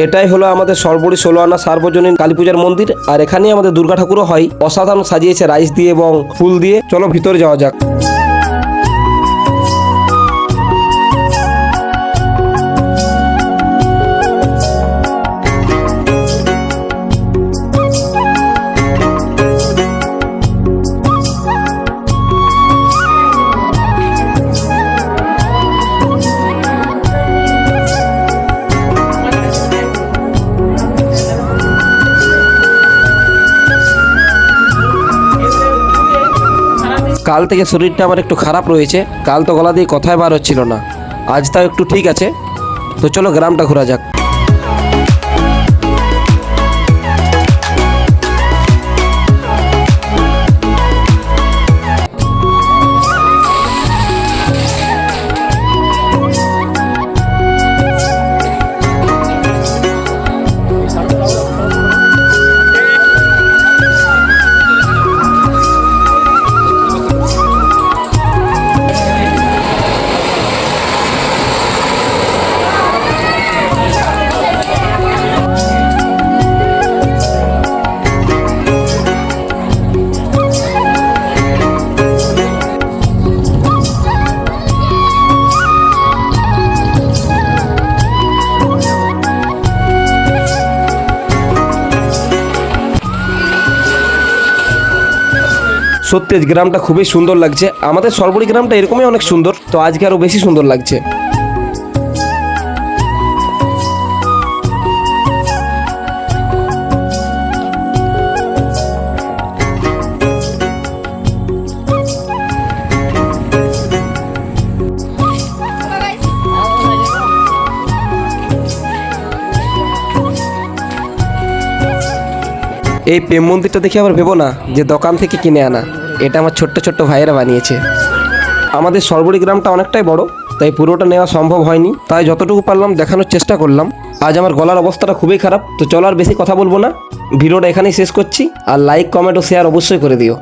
এটাই হলো আমাদের সরবরি 16 আনা সার্বজনীন কালী পূজার মন্দির, আর এখানেই আমাদের দুর্গা ঠাকুরও হয়। অসাধারণ সাজিয়েছে রাইস দিয়ে এবং ফুল দিয়ে। চলো ভিতরে যাওয়া যাক। কাল থেকে শরীরটা আমার একটু খারাপ রয়েছে। কাল তো গলা দিয়ে কথাই বার হচ্ছিল না, আজ তাও একটু ঠিক আছে। তো চলো গ্রামটা ঘোরা যাক। সত্যি গ্রামটা খুবই সুন্দর লাগছে। আমাদের সরবরি গ্রামটা এরকমই অনেক সুন্দর, তো আজকে আরো বেশি সুন্দর লাগছে। এই প্রেম মন্দিরটা দেখে আবার ভেবো না যে দোকান থেকে কিনে আনা, এটা আমার ছোট্ট ছোট্ট ভাইয়েরা বানিয়েছে। আমাদের সরবরি গ্রামটা অনেকটাই বড়, তাই পুরোটা নেওয়া সম্ভব হয়নি, তাই যতটুকু পারলাম দেখানোর চেষ্টা করলাম। আজ আমার গলার অবস্থাটা খুবই খারাপ, তো চলো আর বেশি কথা বলবো না, ভিডিওটা এখানেই শেষ করছি। আর লাইক, কমেন্ট ও শেয়ার অবশ্যই করে দিও।